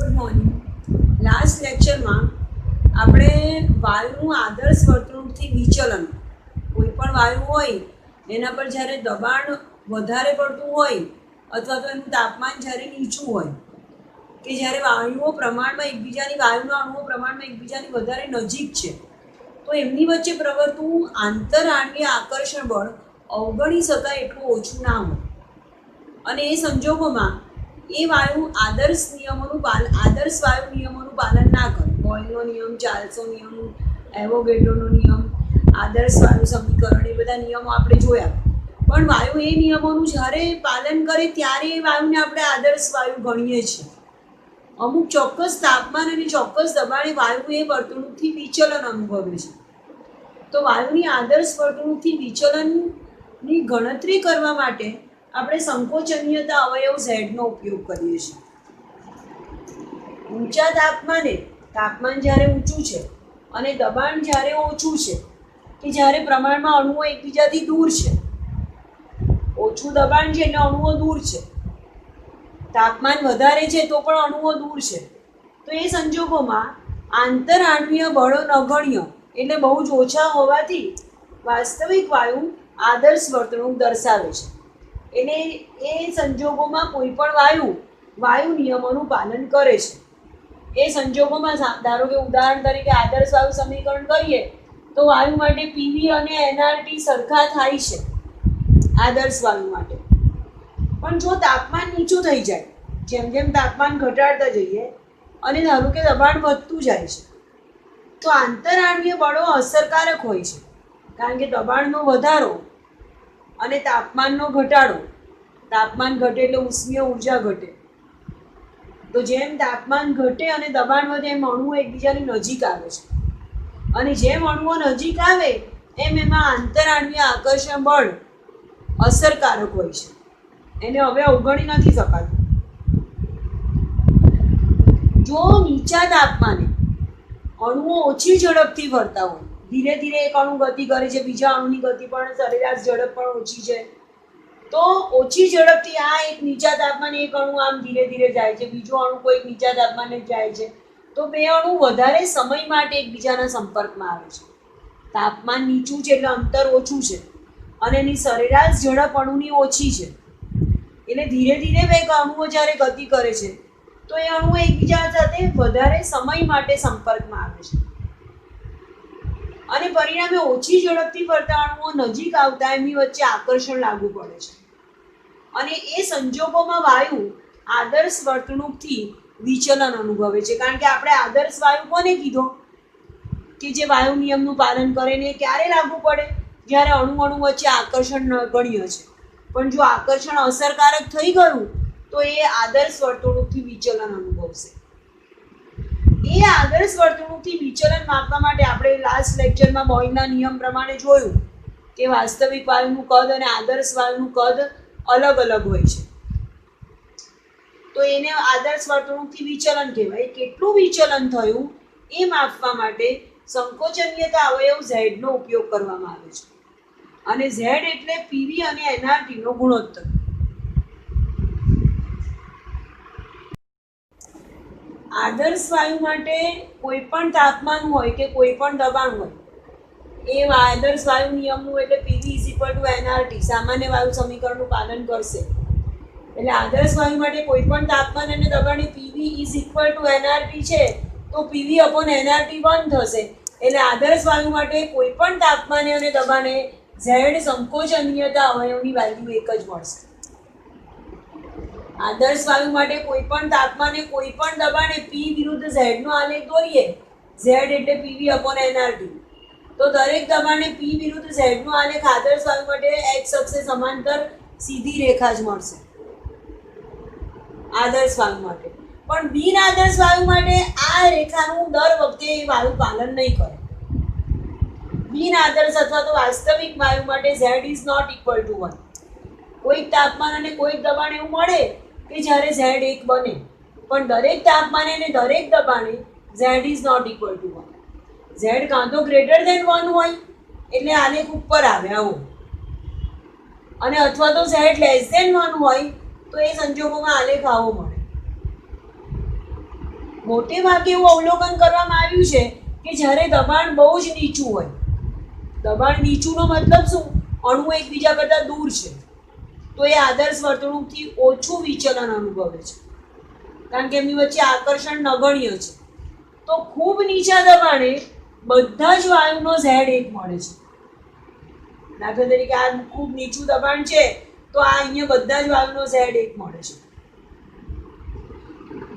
Good morning. Last લેક્ચરમાં આપણે વાયુનું આદર્શ વર્તણૂકથી વિચલન, કોઈ પણ વાયુ હોય એના પર જ્યારે દબાણ વધારે પડતું હોય અથવા તો એનું તાપમાન જ્યારે નીચું હોય કે જ્યારે વાયુના અણુઓ પ્રમાણમાં એકબીજાની વધારે નજીક છે તો એમની વચ્ચે પ્રવર્તતું આંતરઆણ્વીય આકર્ષણ બળ અવગણી શકાય એટલું ઓછું ના હોય અને એ સંજોગોમાં એ વાયુ આદર્શ વાયુ નિયમોનું પાલન ના કરે. બોયલનો નિયમ, ચાર્લ્સનો નિયમ, એવોગેડ્રોનો નિયમ, આદર્શ વાયુ સમીકરણ, એ બધા નિયમો આપણે જોયા. પણ વાયુ એ નિયમોનું જ્યારે પાલન કરે ત્યારે એ વાયુને આપણે આદર્શ વાયુ ગણીએ છીએ. અમુક ચોક્કસ તાપમાન અને ચોક્કસ દબાણે વાયુ એ વર્તણૂકથી વિચલન અનુભવે છે. તો વાયુની આદર્શ વર્તણૂકથી વિચલનની ગણતરી કરવા માટે આપણે સંકોચનીયતા અવયવ ઝેડનો ઉપયોગ કરીએ છીએ. ઊંચા તાપમાન જ્યારે ઊંચું છે અને દબાણ જ્યારે ઓછું છે, કે જ્યારે પ્રમાણમાં અણુઓ એકબીજાથી દૂર છે, ઓછું દબાણ છે એટલે અણુઓ દૂર છે, તાપમાન વધારે છે તો પણ અણુઓ દૂર છે, તો એ સંજોગોમાં આંતરઆણ્વીય બળો નગણ્ય એટલે બહુ જ ઓછા હોવાથી વાસ્તવિક વાયુ આદર્શ વર્તણૂક દર્શાવે છે. એટલે એ સંજોગોમાં કોઈ પણ વાયુ નિયમોનું પાલન કરે છે. એ સંજોગોમાં ધારો કે ઉદાહરણ તરીકે આદર્શ વાયુ સમીકરણ કરીએ તો વાયુ માટે પીવી અને એનઆરટી સરખા થાય છે આદર્શ વાયુ માટે. પણ જો તાપમાન નીચું થઈ જાય, જેમ જેમ તાપમાન ઘટાડતા જઈએ અને ધારો કે દબાણ વધતું જાય છે તો આંતરઆણ્વીય બળો અસરકારક હોય છે, કારણ કે દબાણનો વધારો અને તાપમાનનો ઘટાડો, તાપમાન ઘટે એટલે ઉષ્મીય ઉર્જા ઘટે, તો જેમ તાપમાન ઘટે અને દબાણ વધે એમ અણુઓ એકબીજાની નજીક આવે છે અને જેમ અણુઓ નજીક આવે એમ એમાં આંતરઆણ્વીય આકર્ષણ બળ અસરકારક હોય છે. એને હવે અવગણી નથી શકાતું. જો નીચા તાપમાને અણુઓ ઓછી ઝડપથી ફરતા હોય, ધીરે ધીરે એક અણુ ગતિ કરે છે, બીજા અણુની ગતિ પણ સરેરાશ ઝડપ પણ ઓછી છે, તો ઓછી ઝડપથી આ એક નીચા તાપમાને એક અણુ આમ ધીરે ધીરે જાય છે, બીજો અણુ કોઈક નીચા તાપમાને જાય છે, તો બે અણુ વધારે સમય માટે એકબીજાના સંપર્કમાં આવે છે. તાપમાન નીચું છે એટલે અંતર ઓછું છે અને એની સરેરાશ ઝડપ અણુની ઓછી છે, એટલે ધીરે ધીરે બે અણુઓ જ્યારે ગતિ કરે છે તો એ અણુઓ એકબીજા સાથે વધારે સમય માટે સંપર્કમાં આવે છે અને પરિણામે ઓછી ઝડપથી ફરતા અણુઓ નજીક આવતા એમની વચ્ચે આકર્ષણ લાગુ પડે છે અને એ સંજોગોમાં વાયુ આદર્શ વર્તણૂકથી વિચલન અનુભવે છે. કારણ કે આપણે આદર્શ વાયુ કોને કીધો કે જે વાયુ નિયમનું પાલન કરે ને ક્યારે લાગુ પડે? જ્યારે અણુ વચ્ચે આકર્ષણ નગણ્ય છે. પણ જો આકર્ષણ અસરકારક થઈ ગયું તો એ આદર્શ વર્તણૂકથી વિચલન અનુભવશે. એ આદર્શ વર્તણૂકથી વિચલન માપવા માટે આપણે લાસ્ટ લેક્ચરમાં બોયલના નિયમ પ્રમાણે જોયું કે વાસ્તવિક વાયુનું કદ અને આદર્શ વાયુનું કદ અલગ અલગ હોય છે, તો એને આદર્શ વર્તણૂકથી વિચલન કહેવાય. કેટલું વિચલન થયું એ માપવા માટે સંકોચનીયતા અવયવ ઝેડનો ઉપયોગ કરવામાં આવે છે અને ઝેડ એટલે પીવી અને એનઆરટીનો ગુણોત્તર. આદર્શ વાયુ માટે કોઈ પણ તાપમાન હોય કે કોઈ પણ દબાણ હોય, એ આદર્શ વાયુ નિયમનું એટલે પીવી =NRT સામાન્ય વાયુ સમીકરણનું પાલન કરશે. એટલે આદર્શ વાયુ માટે કોઈ પણ તાપમાન અને દબાણે પીવી =NRT છે તો PV/NRT 1 થશે. એટલે આદર્શ વાયુ માટે કોઈ પણ તાપમાને અને દબાણે ઝેડ સંકોચનીયતા અવયવની વેલ્યુ એક જ મળશે. આદર્શ વાયુ માટે કોઈ પણ તાપમાને કોઈ પણ દબાણે P વિરુદ્ધ Z નો આલેખ દોરીએ, Z એટલે PV/NRT, તો દરેક દબાણે P વિરુદ્ધ Z નો આલેખ આદર્શ વાયુ માટે x અક્ષે સમાંતર સીધી રેખા જ મળશે આદર્શ વાયુ માટે. પણ બિન આદર્શ વાયુ માટે આ રેખાનું દર વખતે વાયુ પાલન નહીં કરે. બિન આદર્શ અથવા તો વાસ્તવિક વાયુ માટે Z ≠ 1. કોઈક તાપમાન અને કોઈક દબાણ એવું મળે કે જ્યારે Z 1 બને, પણ દરેક તાપમાને અને દરેક દબાણે Z ≠ 1. Z કાં તો >1 હોય એટલે આલેખ ઉપર આવે આવો, અને અથવા તો Z <1 હોય તો એ સંજોગોમાં આલેખ આવો મળે. મોટે ભાગે એવું અવલોકન કરવામાં આવ્યું છે કે જ્યારે દબાણ બહુ જ નીચું હોય, દબાણ નીચુંનો મતલબ શું, અણુ એકબીજા કરતાં દૂર છે, તો એ આદર્શ વર્તણૂકથી ઓછું વિચલન અનુભવે છે, કારણ કે એમની વચ્ચે આકર્ષણ નગણ્ય છે. તો ખૂબ નીચા દબાણે બધા જ વાયુનો ઝેડ એક મળે છે. દાખલા તરીકે આ ખૂબ નીચું દબાણ છે તો આ અહીંયા બધા જ વાયુનો ઝેડ એક મળે છે.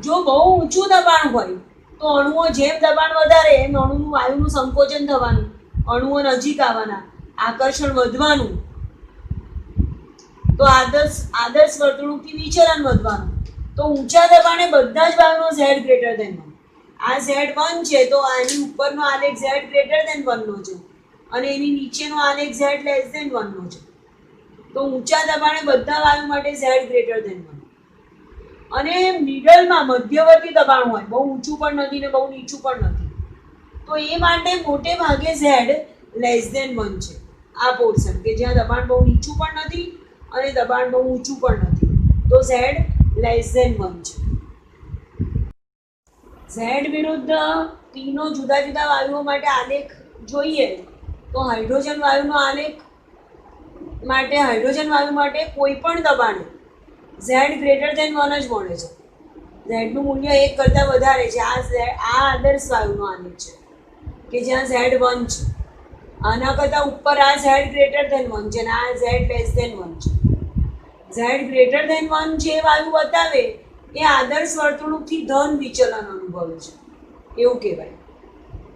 જો બહુ ઊંચું દબાણ હોય તો અણુઓ જેમ દબાણ વધારે એમ અણુનું વાયુનું સંકોચન થવાનું, અણુઓ નજીક આવવાના, આકર્ષણ વધવાનું, તો આદર્શ વર્તણૂકથી વિચલન વધવાનું. તો ઊંચા દબાણે બધા જ વાયુનો ઝેડ ગ્રેટર ધેન 1. આ Z1 છે તો આની ઉપરનો આલેખ Z ગ્રેટર ધેન 1 નો છે અને એની નીચેનો આલેખ Z લેસ ધેન 1 નો છે. તો ઊંચા દબાણે બધા વાયુ માટે Z ગ્રેટર ધેન 1. અને મિડલમાં મધ્યવર્તી દબાણ હોય, બહુ ઊંચું પણ નથી ને બહુ નીચું પણ નથી, તો એ માટે મોટે ભાગે Z લેસ ધેન 1 છે. આ પોર્શન કે જ્યાં દબાણ બહુ નીચું પણ નથી અને દબાણ બહુ ઊંચું પણ નથી, તો Z લેસ ધેન 1 છે. ઝેડ વિરુદ્ધ પીનો જુદા જુદા વાયુઓ માટે આલેખ જોઈએ તો હાઇડ્રોજન વાયુનો આલેખ હાઇડ્રોજન વાયુ માટે કોઈ પણ દબાણે ઝેડ ગ્રેટર ધેન 1 જ મળે છે. ઝેડનું મૂલ્ય 1 કરતાં વધારે છે. આ આદર્શ વાયુનો આલેખ છે કે જ્યાં Z1 છે. આના કરતાં ઉપર આ ઝેડ ગ્રેટર ધેન 1 છે અને આ ઝેડ લેસ ધેન 1 છે. ઝેડ ગ્રેટર ધેન 1 જે વાયુ બતાવે એ આદર્શ વર્તણૂકથી ધન વિચલન અનુભવે છે એવું કહેવાય,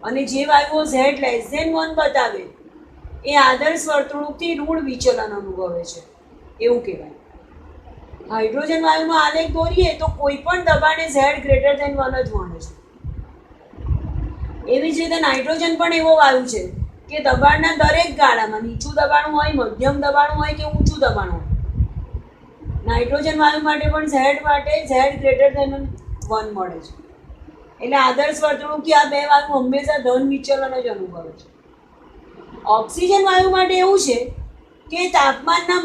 અને જે વાયુઓ ઝેડ લેસ ધેન 1 બતાવે એ આદર્શ વર્તણૂકથી ઋણ વિચલન અનુભવે છે એવું કહેવાય. હાઇડ્રોજન વાયુનો આલેખ દોરીએ તો કોઈ પણ દબાણે ઝેડ ગ્રેટર ધેન 1 જ મળે છે. એવી જ રીતે નાઇટ્રોજન પણ એવો વાયુ છે કે દબાણના દરેક ગાળામાં નીચું દબાણ હોય, મધ્યમ દબાણ હોય કે ઊંચું દબાણ હોય, નાઇટ્રોજન વાયુ માટે પણ ઝેડ ગ્રેટર ધેન 1 મળે છે. એટલે આદર્શ વર્તણૂકથી આ બે વાયુ હંમેશા ધન વિચલન જ અનુભવે છે. ઓક્સિજન વાયુ માટે એવું છે કે દબાણના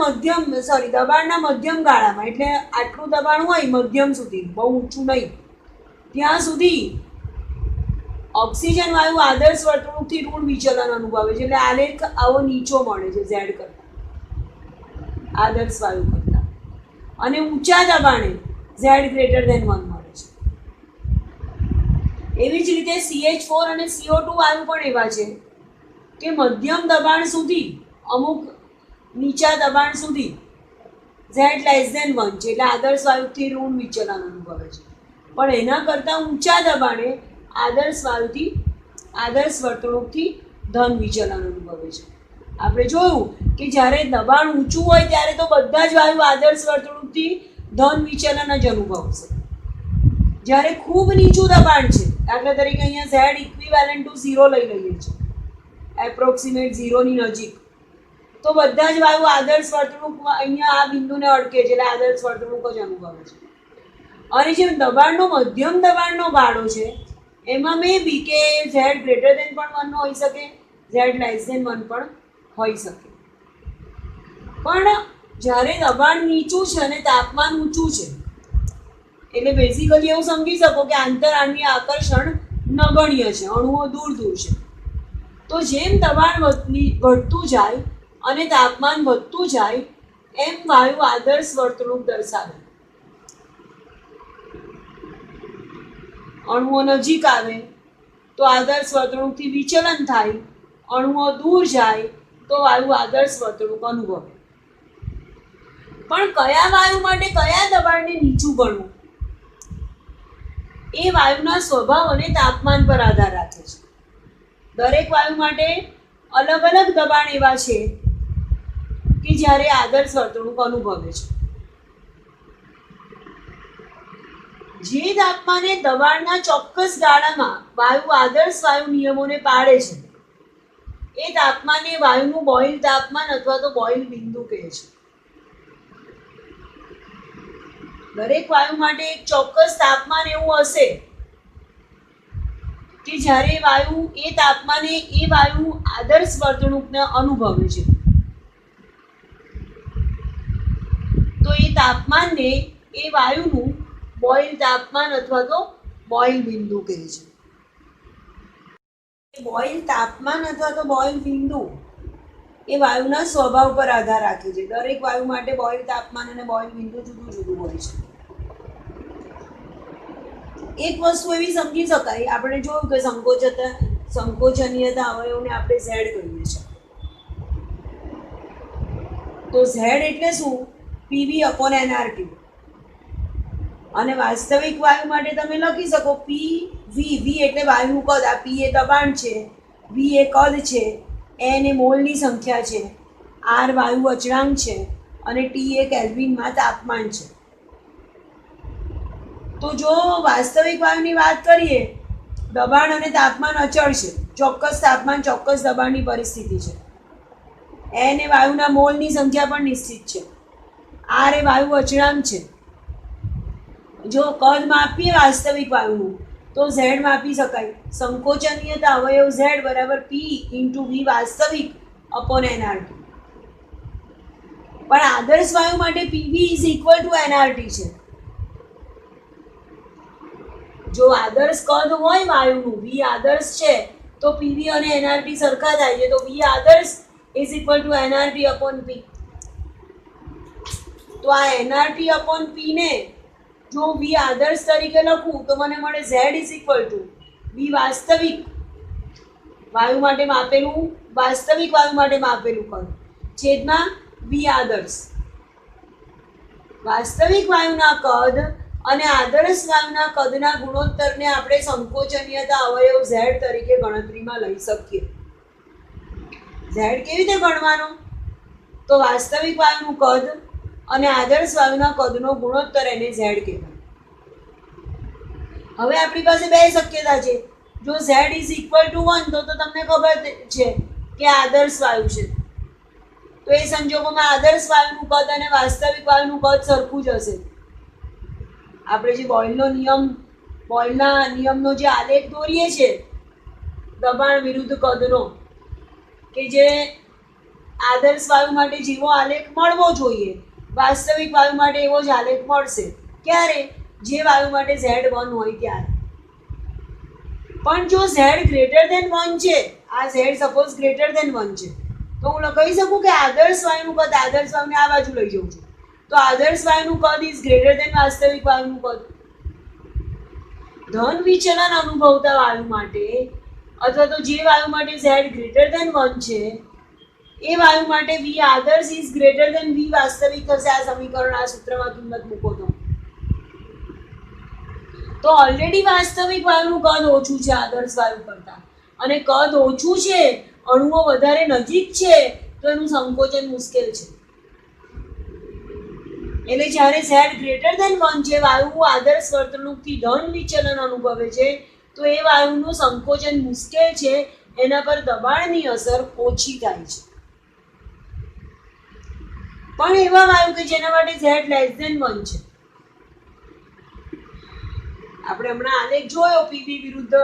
મધ્યમ ગાળામાં, એટલે આટલું દબાણ હોય મધ્યમ સુધી, બહુ ઊંચું નહીં, ત્યાં સુધી ઓક્સિજન વાયુ આદર્શ વર્તણૂકથી ઋણ વિચલન અનુભવે છે. એટલે આલેખ આવો નીચો મળે છે ઝેડ કરતાં, આદર્શ વાયુ કરતાં. અને ઊંચા દબાણે ઝેડ ગ્રેટર ધેન 1 મળે છે. એવી જ રીતે CH4 અને CO2 વાયુ પણ એવા છે કે મધ્યમ દબાણ સુધી, અમુક નીચા દબાણ સુધી Z લેસ ધેન 1 છે, એટલે આદર્શ વાયુથી ઋણ વિચલન અનુભવે છે. પણ એના કરતાં ઊંચા દબાણે આદર્શ વર્તણૂકથી ધન વિચલન અનુભવે છે. આપણે જોયું કે જ્યારે દબાણ ઊંચું હોય ત્યારે તો બધા જ વાયુ આદર્શ વર્તણૂકથી ધન વિચલન જ અનુભવશે. જ્યારે ખૂબ નીચું દબાણ છે, દાખલા તરીકે અહીંયા Z ઇક્વિવેલન્ટ ટુ 0 લઈ લઈએ છીએ, એપ્રોક્સિમેટ 0 ની નજીક, તો બધા જ વાયુ આદર્શ વર્તણૂકમાં અહીંયા આ બિંદુને અડકે છે, એટલે આદર્શ વર્તણૂક જ અનુભવે છે. અને જે દબાણનો મધ્યમ દબાણનો ગાળો છે એમાં મે બી કે Z ગ્રેટર ધેન પણ 1 હોઈ શકે, Z લેસ ધેન 1 પણ હોઈ શકે. પણ જ્યારે દબાણ નીચું છે અને તાપમાન ઊંચું છે, એટલે બેઝિકલી એવું સમજી શકો કે આંતરઆણ્વીય આકર્ષણ નગણ્ય છે, અણુઓ દૂર દૂર છે. તો જેમ દબાણ વધતું જાય અને તાપમાન વધતું જાય એમ વાયુ આદર્શ વર્તણૂક દર્શાવે. અણુઓ નજીક આવે તો આદર્શ વર્તણૂકથી વિચલન થાય, અણુઓ દૂર જાય તો વાયુ આદર્શ વર્તણૂક અનુભવે. પણ કયા વાયુ માટે કયા દબાણને નીચું ગણવું એ વાયુના સ્વભાવ અને તાપમાન પર આધાર રાખે છે. દરેક વાયુ માટે અલગ અલગ દબાણ એવા છે કે જ્યારે આદર્શ વર્તણૂક અનુભવે છે. જે તાપમાને દબાણના ચોક્કસ ગાળામાં વાયુ આદર્શ વાયુ નિયમોને પાળે છે એ તાપમાને વાયુનું બોઇલ તાપમાન અથવા તો બોઇલ બિંદુ કહે છે. દરેક વાયુ માટે એક ચોક્કસ તાપમાન એવું હશે કે જ્યારે વાયુ એ તાપમાને એ વાયુ આદર્શ વર્તણૂકને અનુભવે છે, તો એ તાપમાનને એ વાયુનું બોઇલ તાપમાન અથવા તો બોઇલ બિંદુ કહે છે. બોઇલ તાપમાન અથવા તો બોઇલ બિંદુ એ વાયુના સ્વભાવ પર આધાર રાખે છે. દરેક વાયુ માટે બોઇલ તાપમાન અને બોઇલ બિંદુ જુદું જુદું હોય છે. એક વસ્તુ એવી સમજી શકાય, આપણે જોયું કે સંકોચનીયતા અવયવને આપણે ઝેડ કહીએ છીએ. તો ઝેડ એટલે શું? PV upon NRT. અને વાસ્તવિક વાયુ માટે તમે લખી શકો પી વી. વી એટલે વાયુનું કદ, આ પી એ દબાણ છે, વી એ કદ છે, એન એ મોલની સંખ્યા છે, આર વાયુ અચળાંક છે અને ટી એ કેલ્વિનમાં તાપમાન છે. તો જો વાસ્તવિક વાયુની વાત કરીએ, દબાણ અને તાપમાન અચળ છે, ચોક્કસ તાપમાન ચોક્કસ દબાણની પરિસ્થિતિ છે. એન એ વાયુના મોલની સંખ્યા પણ નિશ્ચિત છે, આર એ વાયુ અચળાંક છે. જો કદ માપીએ વાસ્તવિક વાયુનું તો ઝેડ માપી શકાય. સંકોચનીયતા અવયવ ઝેડ બરાબર પી ઇન્ટુ વી વાસ્તવિક અપોન એનઆરટી. પણ આદર્શ વાયુ માટે PV is equal to NRT છે. જો આદર્શ કદ હોય વાયુનું, વી આદર્શ છે, તો પીવી અને એનઆરટી સરખા થાય છે. તો વી આદર્શ is equal to NRT upon P. તો આ એનઆરટી અપોન પી ને જો વી આદર્શ તરીકે લખું તો મને મળે ઝેડ ઇઝ ઇક્વલ ટુ વી વાસ્તવિક વાયુ માટે માપેલું, વાસ્તવિક વાયુ માટે માપેલું કદ છેદમાં વી આદર્શ. વાસ્તવિક વાયુના કદ અને આદર્શ વાયુના કદના ગુણોત્તરને આપણે સંકોચનીયતા અવયવ ઝેડ તરીકે ગણતરીમાં લઈ શકીએ. ઝેડ કેવી રીતે ગણવાનો? તો વાસ્તવિક વાયુનું કદ અને આદર્શ વાયુના કદનો ગુણોત્તર, એને ઝેડ કહેવાય. હવે આપણી પાસે બે શક્યતા છે. જો ઝેડ ઇઝ ઇક્વલ ટુ 1 તો તમને ખબર છે કે આદર્શ વાયુ છે. તો એ સંજોગોમાં આદર્શ વાયુનું કદ અને વાસ્તવિક વાયુનું કદ સરખું જ હશે. આપણે જે બોઇલના નિયમનો જે આલેખ દોરીએ છીએ દબાણ વિરુદ્ધ કદનો, કે જે આદર્શ વાયુ માટે જેવો આલેખ મળવો જોઈએ વાસ્તવિક વાયુ માટે એવો જ આલેખ મળશે. ક્યારે? જે વાયુ માટે Z1 હોય ત્યારે. પણ જો Z ગ્રેટર ધેન 1 છે, આ Z સપોઝ ગ્રેટર ધેન 1 છે, તો હું કહી શકું કે આદર્શ વાયુનું કદ, આદર્શ વાયુને આ બાજુ લઈ જાઉં છું, તો આદર્શ વાયુનું કદ ઇઝ ગ્રેટર ધેન વાસ્તવિક વાયુનું કદ. ધન વિચલન અનુભવતા વાયુ માટે અથવા તો જે વાયુ માટે Z ગ્રેટર ધેન 1 છે એ વાયુ માટે V આદર્શ ઇઝ ગ્રેટર ધેન V વાસ્તવિક થશે. આ સમીકરણ, આ સૂત્રમાં કિંમત મૂકો તો ઓલરેડી વાસ્તવિક વાયુનું કદ ઓછું છે આદર્શ વાયુ કરતા, અને કદ ઓછું છે, અણુઓ વધારે નજીક છે, તો એનું સંકોચન મુશ્કેલ છે. એટલે જ્યારે Z ગ્રેટર ધેન 1 છે, વાયુ આદર્શ વર્તણૂકથી ધન વિચલન અનુભવે છે, તો એ વાયુનું સંકોચન મુશ્કેલ છે, એના પર દબાણની અસર ઓછી થાય છે. પણ એવા વાયુ કે જેના માટે Z લેસ ધેન 1 છે, આપણે હમણાં આલેખ જોયો પીવી વિરુદ્ધ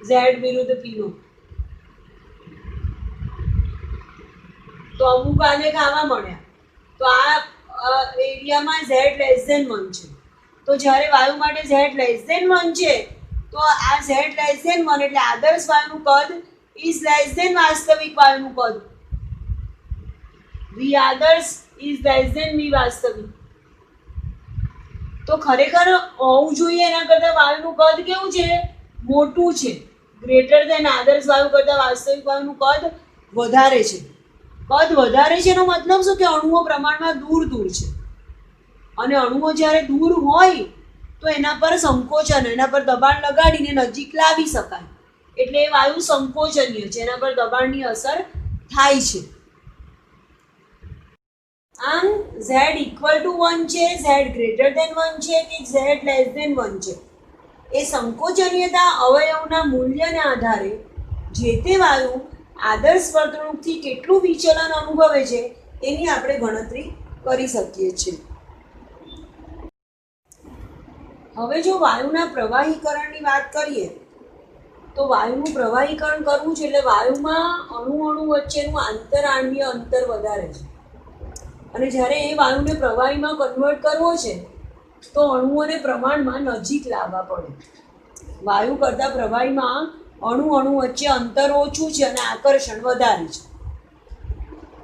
Z વિરુદ્ધ P નો, તો અમુક આલેખ આવા મળ્યા. તો આ એરિયામાં Z લેસ ધેન 1 છે, તો જ્યારે વાયુ માટે Z લેસ ધેન 1 છે, તો આ Z લેસ ધેન 1 એટલે આદર્શ વાયુનું કદ ઇઝ લેસ ધેન વાસ્તવિક વાયુનું કદ. V આદર્શ ઇઝ લેસ ધેન V વાસ્તવિક. તો ખરેખર હોવું જોઈએ એના કરતાં વાયુનું કદ કેવું છે? મોટું છે. ગ્રેટર ધેન આદર્શ વાયુ કરતાં વાસ્તવિક વાયુનું કદ વધારે છે. કદ વધારે છે એનો મતલબ શું? કે અણુઓ પ્રમાણમાં દૂર દૂર છે, અને અણુઓ જ્યારે દૂર હોય તો એના પર સંકોચન, એના પર દબાણ લગાડીને નજીક લાવી શકાય, એટલે એ વાયુ સંકોચનીય છે, એના પર દબાણની અસર થાય છે. આમ Z ઇક્વલ ટુ 1 છે, Z ગ્રેટર ધેન 1 છે કે Z લેસ ધેન 1 છે, એ સંકોચનીયતા અવયવના મૂલ્યના આધારે જે તે વાયુ આદર્શ વર્તણૂકથી કેટલું વિચલન અનુભવે છે એની આપણે ગણતરી કરી શકીએ છીએ. હવે જો વાયુના પ્રવાહીકરણની વાત કરીએ તો વાયુનું પ્રવાહીકરણ કરવું છે એટલે વાયુમાં અણુ વચ્ચેનું આંતરઆણ્વીય અંતર વધારે છે, અને જ્યારે એ વાયુને પ્રવાહીમાં કન્વર્ટ કરવો છે તો અણુઓને પ્રમાણમાં નજીક લાવવા પડે. વાયુ કરતાં પ્રવાહીમાં અણુ વચ્ચે અંતર ઓછું છે અને આકર્ષણ વધારે છે.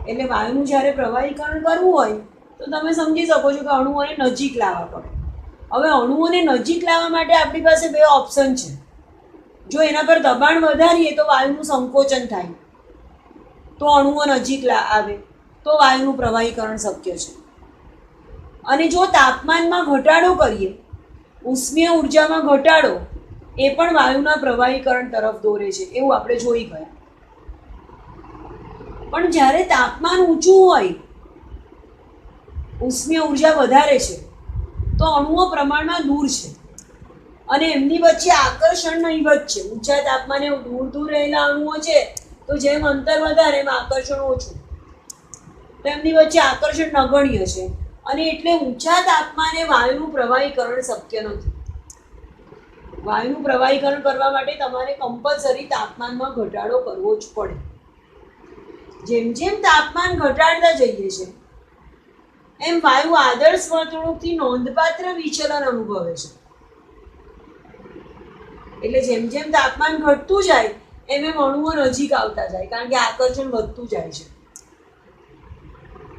એટલે વાયુનું જ્યારે પ્રવાહીકરણ કરવું હોય તો તમે સમજી શકો છો કે અણુઓને નજીક લાવવા પડે. હવે અણુઓને નજીક લાવવા માટે આપણી પાસે બે ઓપ્શન છે. જો એના પર દબાણ વધારીએ તો વાયુનું સંકોચન થાય, તો અણુઓ નજીક આવે, તો વાયુનું પ્રવાહીકરણ શક્ય છે. અને જો તાપમાનમાં ઘટાડો કરીએ, ઉષ્મીય ઉર્જામાં ઘટાડો, એ પણ વાયુના પ્રવાહીકરણ તરફ દોરે છે, એવું આપણે જોઈ ગયા. પણ જ્યારે તાપમાન ઊંચું હોય, ઉષ્મીય ઉર્જા વધારે છે, તો અણુઓ પ્રમાણમાં દૂર છે અને એમની વચ્ચે આકર્ષણ નહીવત છે. ઊંચા તાપમાને દૂર રહેલા અણુઓ છે, તો જેમ અંતર વધારે એમ આકર્ષણ ઓછું, તો એમની વચ્ચે આકર્ષણ નગણ્ય છે અને એટલે ઊંચા તાપમાને વાયુનું પ્રવાહીકરણ શક્ય નથી. વાયુનું પ્રવાહીકરણ કરવા માટે તમારે કમ્પલસરી તાપમાનમાં ઘટાડો કરવો જ પડે. જેમ જેમ તાપમાન ઘટાડતા જઈએ છે એમ વાયુ આદર્શ વર્તણૂકથી નોંધપાત્ર વિચલન અનુભવે છે. એટલે જેમ જેમ તાપમાન ઘટતું જાય એમ એમ અણુઓ નજીક આવતા જાય, કારણ કે આકર્ષણ વધતું જાય છે.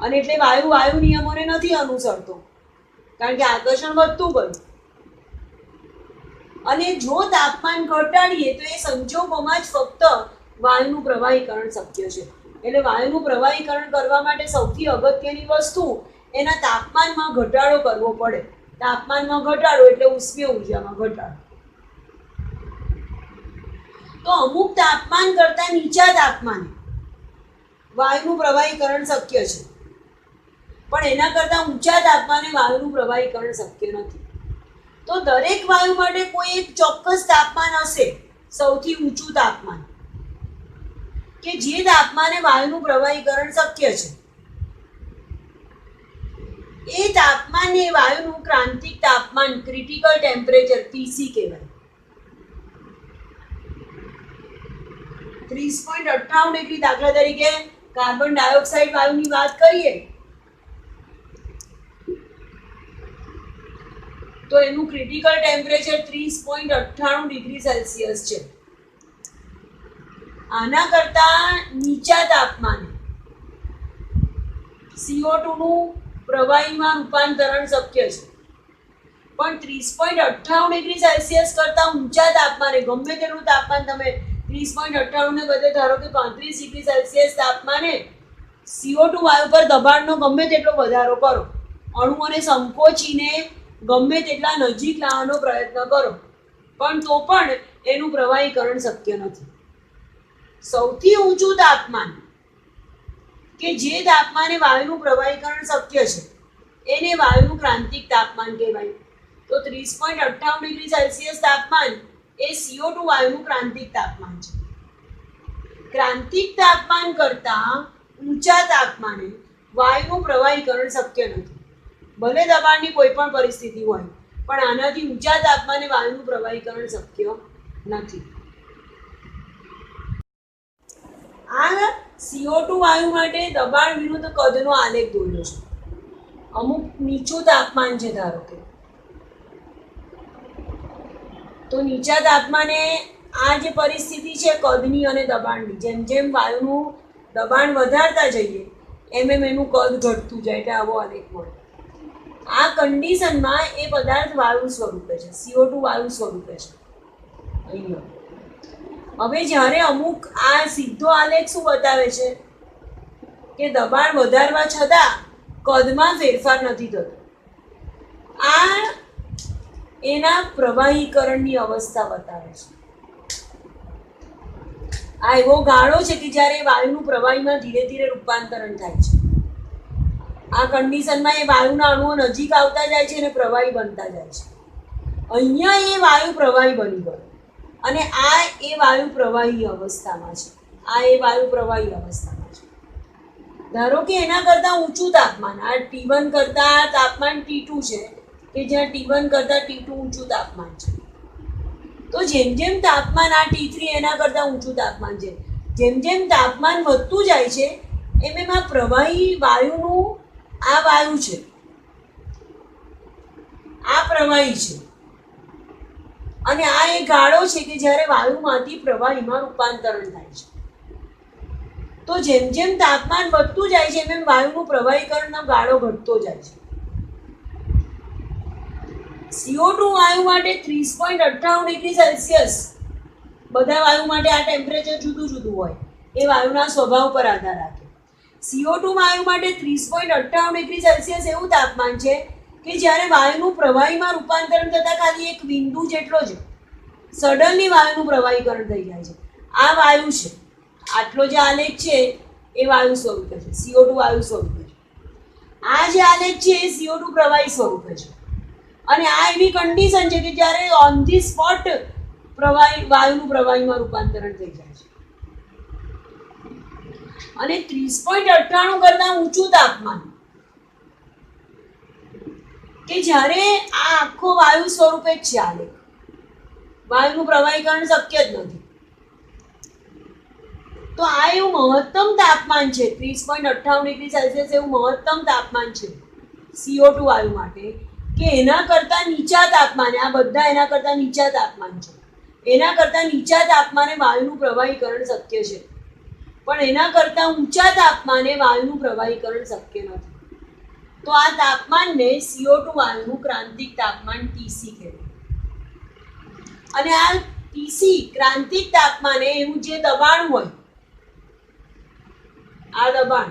અને એટલે વાયુ નિયમોને નથી અનુસરતો, કારણ કે આકર્ષણ વધતું ગયું. અને જો તાપમાન ઘટાડીએ તો એ સંજોગોમાં જ ફક્ત વાયુનું પ્રવાહીકરણ શક્ય છે. એટલે વાયુનું પ્રવાહીકરણ કરવા માટે સૌથી અગત્યની વસ્તુ એના તાપમાનમાં ઘટાડો કરવો પડે. તાપમાનમાં ઘટાડો એટલે ઉષ્મીય ઉર્જામાં ઘટાડો. તો અમુક તાપમાન કરતાં નીચા તાપમાને વાયુનું પ્રવાહીકરણ શક્ય છે, પણ એના કરતાં ઊંચા તાપમાને વાયુનું પ્રવાહીકરણ શક્ય નથી. તો દરેક વાયુ માટે કોઈ એક ચોક્કસ તાપમાન હશે, સૌથી ઊંચું તાપમાન, કે જે તાપમાને વાયુનું પ્રવાહીકરણ શક્ય છે. એ તાપમાનને વાયુનું ક્રાંતિક તાપમાન, ક્રિટિકલ ટેમ્પરેચર, TC કહેવાય. 30.58 ડિગ્રી, દાખલા તરીકે કાર્બન ડાયોક્સાઇડ વાયુની વાત કરીએ તો એનું ક્રિટિકલ ટેમ્પરેચર 30.98 ડિગ્રી સેલ્સિયસ છે. આના કરતા નીચા તાપમાને CO2 નું પ્રવાહીમાં રૂપાંતરણ શક્ય છે, પણ 30.98 ડિગ્રી સેલ્સિયસ કરતા ઊંચા તાપમાને, ગમે તેટલું તાપમાન તમે 30.98 ને બદલે ધારો કે 35 ડિગ્રી સેલ્સિયસ તાપમાને CO2 વાયુ પર દબાણનો ગમે તેટલો વધારો કરો, અણુઓને સંકોચીને ગમે તેટલા નજીક લાવવાનો પ્રયત્ન કરો, પણ તો પણ એનું પ્રવાહીકરણ શક્ય નથી. સૌથી ઊંચું તાપમાન કે જે તાપમાને વાયુનું પ્રવાહીકરણ શક્ય છે એને વાયુનું ક્રાંતિક તાપમાન કહેવાય. તો 30.58 ડિગ્રી સેલ્સિયસ તાપમાન એ CO2 વાયુનું ક્રાંતિક તાપમાન છે. ક્રાંતિક તાપમાન કરતાં ઊંચા તાપમાને વાયુનું પ્રવાહીકરણ શક્ય નથી. ભલે દબાણની કોઈ પણ પરિસ્થિતિ હોય, પણ આનાથી ઊંચા તાપમાને વાયુનું પ્રવાહીકરણ શક્ય નથી. આ CO2 વાયુ માટે દબાણ વિરુદ્ધ કદનો આલેખ દોર્યો છે. અમુક નીચું તાપમાન છે ધારો કે, તો નીચા તાપમાને આ જે પરિસ્થિતિ છે કદની અને દબાણની, જેમ જેમ વાયુનું દબાણ વધારતા જઈએ એમ એમ એનું કદ ઘટતું જાય, એટલે આવો આલેખ મળે. આ કન્ડિશનમાં એ પદાર્થ વાયુ સ્વરૂપે છે, CO2 વાયુ સ્વરૂપે છે અહીંયા. હવે જ્યારે અમુક આ સીધો આલેખ શું બતાવે છે કે દબાણ વધારવા છતાં કદમાં ફેરફાર નથી થતો. આ એના પ્રવાહીકરણની અવસ્થા બતાવે છે. આ એવો ગાળો છે કે જ્યારે વાયુનું પ્રવાહીમાં ધીરે ધીરે રૂપાંતરણ થાય છે. આ કન્ડિશનમાં એ વાયુના અણુઓ નજીક આવતા જાય છે અને પ્રવાહી બનતા જાય છે. અહીંયા એ વાયુ પ્રવાહી બની ગયો અને આ એ વાયુ પ્રવાહી અવસ્થામાં છે. આ એ વાયુ પ્રવાહી અવસ્થામાં છે. ધારો કે એના કરતાં ઊંચું તાપમાન, આ T1 કરતાં તાપમાન T2 છે, કે જ્યાં T1 કરતાં T2 ઊંચું તાપમાન છે. તો જેમ જેમ તાપમાન, આ T3 એના કરતાં ઊંચું તાપમાન છે, જેમ જેમ તાપમાન વધતું જાય છે એમ એમ આ પ્રવાહી વાયુનું, આ વાયુ છે આ પ્રવાહી છે અને આ એ ગાળો છે કે જ્યારે વાયુમાંથી પ્રવાહીમાં રૂપાંતરણ થાય છે. તો જેમ જેમ તાપમાન વધતું જાય છે એમ વાયુનું પ્રવાહીકરણનો ગાળો ઘટતો જાય છે. CO2 વાયુ માટે 30.98 ડિગ્રી સેલ્સિયસ, બધા વાયુ માટે આ ટેમ્પરેચર જુદું જુદું હોય, એ વાયુના સ્વભાવ પર આધાર રાખે. CO2 વાયુ માટે 30.98 ડિગ્રી સેલ્સિયસ એવું તાપમાન છે કે જ્યારે વાયુનું પ્રવાહીમાં રૂપાંતરણ થતા ખાલી એક બિંદુ જેટલો જ સડનલી વાયુનું પ્રવાહીકરણ થઈ જાય છે. આ વાયુ છે, આટલો જે આલેખ છે એ વાયુ સ્વરૂપે છે, CO2 વાયુ સ્વરૂપે છે. આ જે આલેખ છે એ CO2 પ્રવાહી સ્વરૂપે છે. અને આ એવી કન્ડિશન છે કે જ્યારે ઓન ધી સ્પોટ વાયુનું પ્રવાહીમાં રૂપાંતરણ થઈ જાય છે. અને 30.98 કરતા ઊંચું તાપમાન કે જ્યારે આ આખો વાયુ સ્વરૂપે જ છે આલેખ, વાયુનું પ્રવાહીકરણ શક્ય જ નથી. તો આ એવું મહત્તમ તાપમાન છે, 30.98 ડિગ્રી સેલ્સિયસ એવું મહત્તમ તાપમાન છે CO2 વાયુ માટે કે એના કરતા નીચા તાપમાને, આ બધા એના કરતા નીચા તાપમાન છે, એના કરતા નીચા તાપમાને વાયુનું પ્રવાહીકરણ શક્ય છે, પણ એના કરતા ઊંચા તાપમાને વાયુનું પ્રવાહીકરણ શક્ય નથી. તો આ તાપમાનને CO2 વાયુનું ક્રાંતિક તાપમાન TC કહેવાય. અને આ TC ક્રાંતિક તાપમાને એવું જે દબાણ હોય, આ દબાણ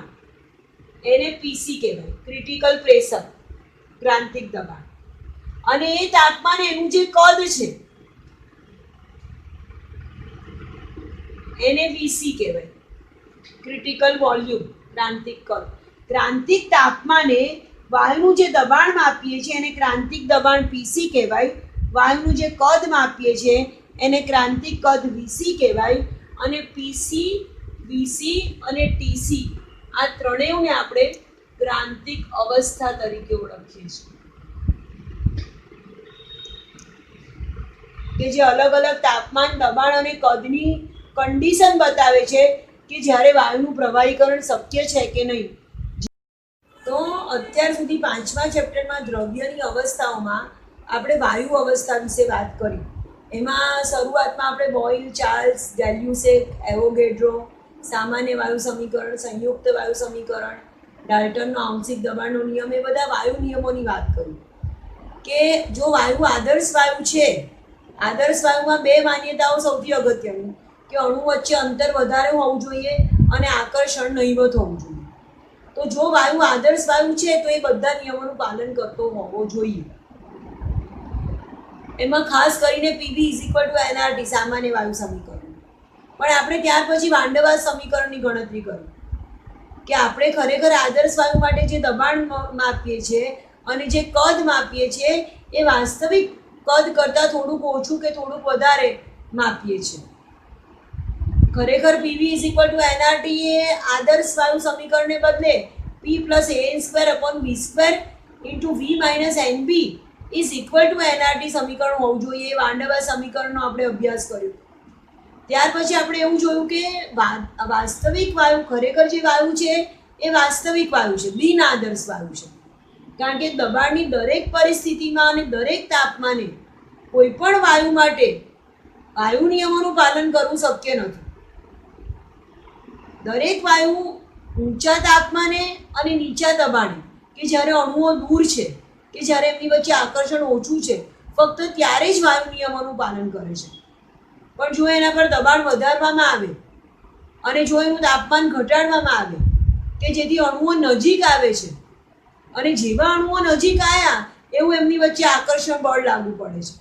એને PC કહેવાય, ક્રિટિકલ પ્રેશર, ક્રાંતિક દબાણ. અને એ તાપમાને એનું જે કદ છે એને VC કહેવાય, ક્રિટિકલ વોલ્યુમ, ક્રાંતિક કદ. ક્રાંતિક તાપમાને વાયુનું જે દબાણ માપીએ છીએ એને ક્રાંતિક દબાણ PC કહેવાય, વાયુનું જે કદ માપીએ છીએ એને ક્રાંતિક કદ VC કહેવાય. અને PC, VC અને TC આ ત્રણેયને આપણે ક્રાંતિક અવસ્થા તરીકે ઓળખીએ છીએ, કે જે અલગ અલગ તાપમાન, દબાણ અને કદની કન્ડિશન બતાવે છે કે જ્યારે વાયુનું પ્રવાહીકરણ શક્ય છે કે નહીં. તો અત્યાર સુધી 5મા ચેપ્ટરમાં દ્રવ્યની અવસ્થાઓમાં આપણે વાયુ અવસ્થા વિશે વાત કરી. એમાં શરૂઆતમાં આપણે બોઇલ, ચાર્લ્સ, ગેલ્યુસેક, એવોગેડ્રો, સામાન્ય વાયુ સમીકરણ, સંયુક્ત વાયુ સમીકરણ, ડાલ્ટનનો આંશિક દબાણનો નિયમ, એ બધા વાયુ નિયમોની વાત કરી કે જો વાયુ આદર્શ વાયુ છે, આદર્શ વાયુમાં બે માન્યતાઓ સૌથી અગત્યની કે અણુ વચ્ચે અંતર વધારે હોવું જોઈએ અને આકર્ષણ નહીવત હોવું જોઈએ. તો જો વાયુ આદર્શ વાયુ છે તો એ બધા નિયમોનું પાલન કરતો હોવો જોઈએ. એમાં ખાસ કરીને PV = nRT, સામાન્ય વાયુ સમીકરણ. પણ આપણે ત્યાર પછી વાંડવાસ સમીકરણની ગણતરી કરી કે આપણે ખરેખર આદર્શ વાયુ માટે જે દબાણ માપીએ છીએ અને જે કદ માપીએ છીએ એ વાસ્તવિક કદ કરતાં થોડુંક ઓછું કે થોડુંક વધારે માપીએ છીએ. ખરેખર PV = nRT એ આદર્શ વાયુ સમીકરણને બદલે P + an² × V - NB = nRT સમીકરણ હોવું જોઈએ. એ વાંડવાસ સમીકરણનો આપણે અભ્યાસ કર્યો. ત્યાર પછી આપણે એવું જોયું કે વાસ્તવિક વાયુ, ખરેખર જે વાયુ છે એ વાસ્તવિક વાયુ છે, બિન આદર્શ વાયુ છે. કારણ કે દબાણની દરેક પરિસ્થિતિમાં અને દરેક તાપમાને કોઈ પણ વાયુ માટે વાયુ નિયમોનું પાલન કરવું શક્ય નથી. દરેક વાયુ ઊંચા તાપમાને અને નીચા દબાણે, કે જ્યારે અણુઓ દૂર છે, કે જ્યારે એમની વચ્ચે આકર્ષણ ઓછું છે, ફક્ત ત્યારે જ વાયુ નિયમોનું પાલન કરે છે. પણ જો એના પર દબાણ વધારવામાં આવે અને જો એનું તાપમાન ઘટાડવામાં આવે કે જેથી અણુઓ નજીક આવે છે, અને જેવા અણુઓ નજીક આવ્યા એવું એમની વચ્ચે આકર્ષણ બળ લાગુ પડે છે,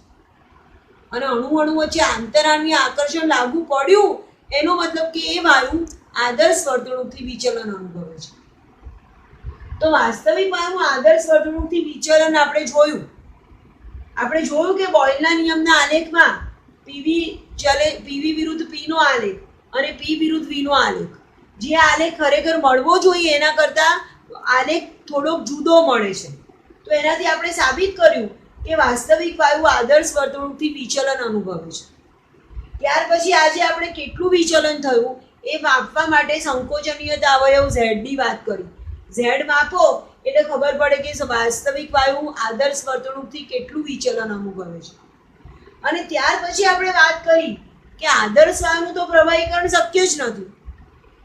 અને અણુ વચ્ચે આંતરાણુય આકર્ષણ લાગુ પડ્યું એનો મતલબ કે એ વાયુ આદર્શ વર્તણૂકથી વિચલન અનુભવે છે. તો વાસ્તવિક વાયુ આદર્શ વર્તણૂકથી વિચલન આપણે જોયું કે બોયલના નિયમના આલેખમાં PV વિરુદ્ધ P નો આલેખ અને P વિરુદ્ધ V નો આલેખ, જે આલેખ ખરેખર મળવો જોઈએ એના કરતાં આલેખ થોડોક જુદો મળે છે. તો એનાથી આપણે સાબિત કર્યું કે વાસ્તવિક વાયુ આદર્શ વર્તણૂકથી વિચલન અનુભવે છે. ત્યાર પછી આજે આપણે કેટલું વિચલન થયું એ માપવા માટે સંકોચનીયતા અવયવ Z ની વાત કરી ઝેડ માપો એટલે ખબર પડે કે વાસ્તવિક વાયુ આદર્શ વર્તણૂકથી કેટલું વિચલન અનુભવે છે. અને ત્યાર પછી આપણે વાત કરી કે આદર્શ વાયુનું તો પ્રવાહીકરણ શક્ય જ નથી.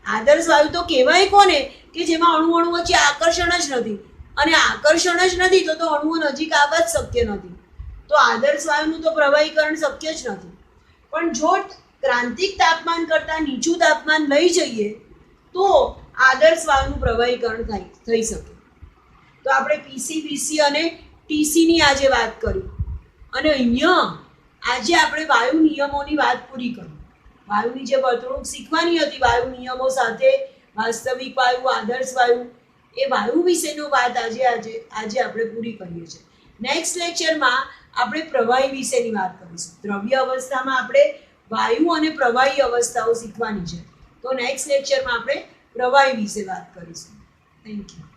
આદર્શ વાયુ તો કહેવાય કોને કે જેમાં અણુ અણુ વચ્ચે આકર્ષણ જ નથી, અને આકર્ષણ જ નથી તો અણુઓ નજીક આવવા જ શક્ય નથી. તો આદર્શ વાયુનું તો પ્રવાહીકરણ શક્ય જ નથી. પણ જો ક્રાંતિક તાપમાન કરતાં નીચું તાપમાન લઈ જઈએ તો આદર્શ વાયુનું પ્રવાહીકરણ થઈ શકે. તો આપણે પીસી, બીસી અને ટીસીની આજે વાત કરી. અને અહીંયા આજે આપણે વાયુ નિયમોની વાત પૂરી કરી. વાયુની જે વર્તણૂક શીખવાની હતી વાયુ નિયમો સાથે, વાસ્તવિક વાયુ, આદર્શ વાયુ, એ વાયુ વિશેનો વાત આજે આપણે પૂરી કરીએ છીએ. નેક્સ્ટ લેક્ચરમાં આપણે પ્રવાહી વિશેની વાત કરીશું. દ્રવ્ય અવસ્થામાં આપણે વાયુ અને પ્રવાહી અવસ્થાઓ શીખવાની છે. તો નેક્સ્ટ લેક્ચરમાં આપણે પ્રવાહી વિશે વાત કરીશું. Thank you.